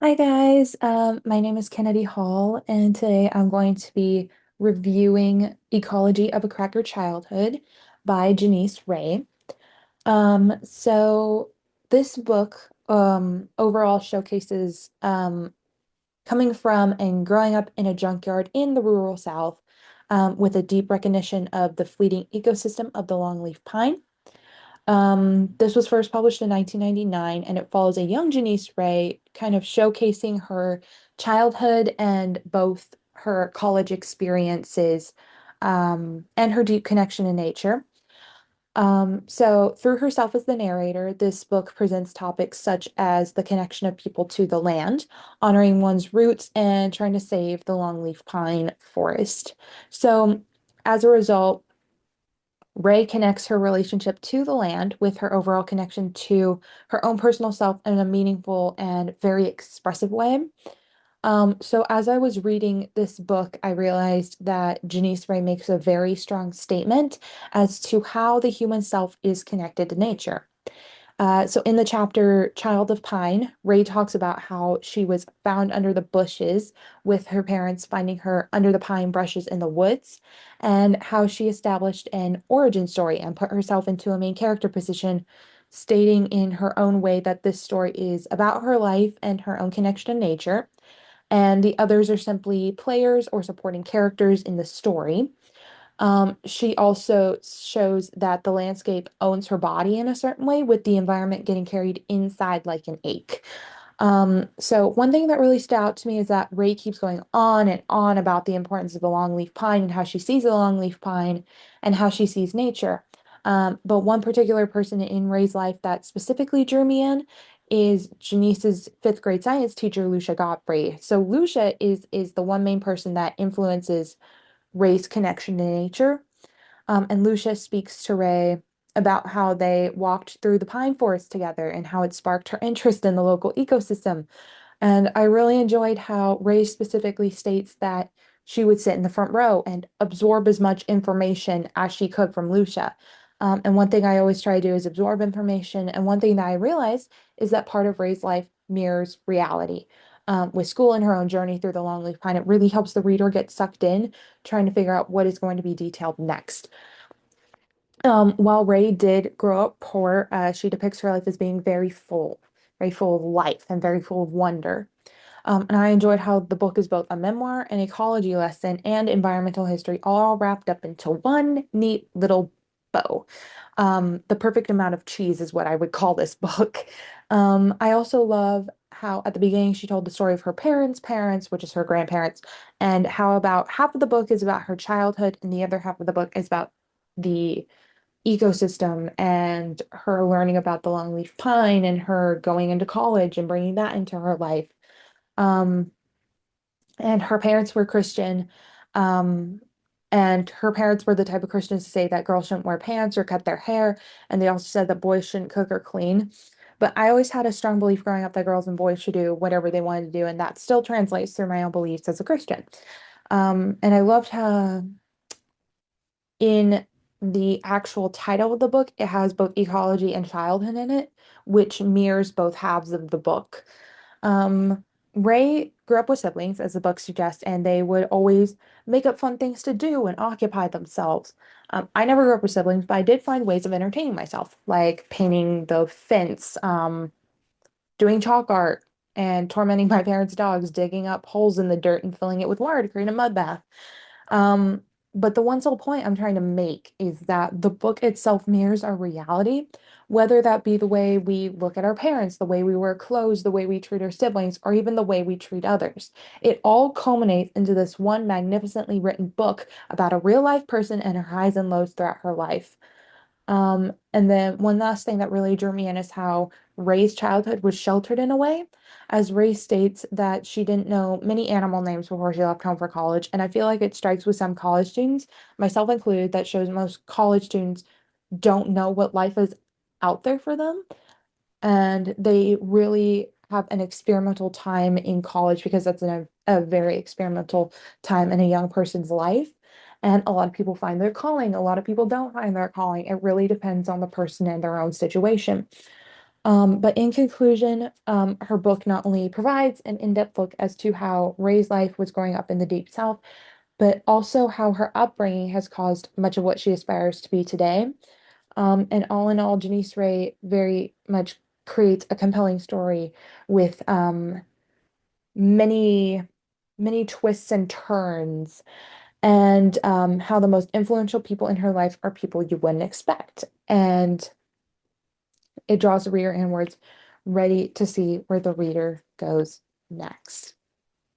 Hi guys, my name is Kennedy Hall, and today I'm going to be reviewing Ecology of a Cracker Childhood by Janice Ray. So this book overall showcases coming from and growing up in a junkyard in the rural South with a deep recognition of the fleeting ecosystem of the longleaf pine. This was first published in 1999, and it follows a young Janice Ray kind of showcasing her childhood and both her college experiences and her deep connection to nature. So, through herself as the narrator, this book presents topics such as the connection of people to the land, honoring one's roots, and trying to save the longleaf pine forest. So, as a result, Ray connects her relationship to the land with her overall connection to her own personal self in a meaningful and very expressive way. So as I was reading this book, I realized that Janice Ray makes a very strong statement as to how the human self is connected to nature. So in the chapter Child of Pine, Ray talks about how she was found under the bushes with her parents finding her under the pine brushes in the woods, and how she established an origin story and put herself into a main character position, stating in her own way that this story is about her life and her own connection to nature, and the others are simply players or supporting characters in the story. She also shows that the landscape owns her body in a certain way, with the environment getting carried inside like an ache. So one thing that really stood out to me is that Ray keeps going on and on about the importance of the longleaf pine and how she sees the longleaf pine and how she sees nature. But one particular person in Ray's life that specifically drew me in is Janice's fifth grade science teacher, Lucia Godfrey. So Lucia is the one main person that influences Ray's connection to nature. And Lucia speaks to Ray about how they walked through the pine forest together and how it sparked her interest in the local ecosystem. And I really enjoyed how Ray specifically states that she would sit in the front row and absorb as much information as she could from Lucia. And one thing I always try to do is absorb information. And one thing that I realized is that part of Ray's life mirrors reality. With school and her own journey through the Longleaf Pine, it really helps the reader get sucked in, trying to figure out what is going to be detailed next. While Ray did grow up poor, she depicts her life as being very full of life and very full of wonder. And I enjoyed how the book is both a memoir, an ecology lesson, and environmental history all wrapped up into one neat little bow. The perfect amount of cheese is what I would call this book. I also love how at the beginning she told the story of her parents, which is her grandparents, and how about half of the book is about her childhood and the other half of the book is about the ecosystem and her learning about the longleaf pine and her going into college and bringing that into her life. Um, and her parents were Christian. Um, and her parents were the type of Christians to say that girls shouldn't wear pants or cut their hair. And they also said that boys shouldn't cook or clean. But I always had a strong belief growing up that girls and boys should do whatever they wanted to do. And that still translates through my own beliefs as a Christian. And I loved how in the actual title of the book, it has both ecology and childhood in it, which mirrors both halves of the book. Um, Ray grew up with siblings, as the book suggests, and they would always make up fun things to do and occupy themselves. I never grew up with siblings, but I did find ways of entertaining myself, like painting the fence, doing chalk art, and tormenting my parents' dogs, digging up holes in the dirt and filling it with water to create a mud bath. Um, but the one sole point I'm trying to make is that the book itself mirrors our reality, whether that be the way we look at our parents, the way we wear clothes, the way we treat our siblings, or even the way we treat others. It all culminates into this one magnificently written book about a real life person and her highs and lows throughout her life. And then one last thing that really drew me in is how Ray's childhood was sheltered in a way, as Ray states that she didn't know many animal names before she left home for college. And I feel like it strikes with some college students, myself included, that shows most college students don't know what life is out there for them. And they really have an experimental time in college because that's a very experimental time in a young person's life. And a lot of people find their calling, a lot of people don't find their calling. It really depends on the person and their own situation. But in conclusion, her book not only provides an in-depth look as to how Ray's life was growing up in the Deep South, but also how her upbringing has caused much of what she aspires to be today. And all in all, Janice Ray very much creates a compelling story with many, many twists and turns, and how the most influential people in her life are people you wouldn't expect. And it draws the reader inwards, ready to see where the reader goes next.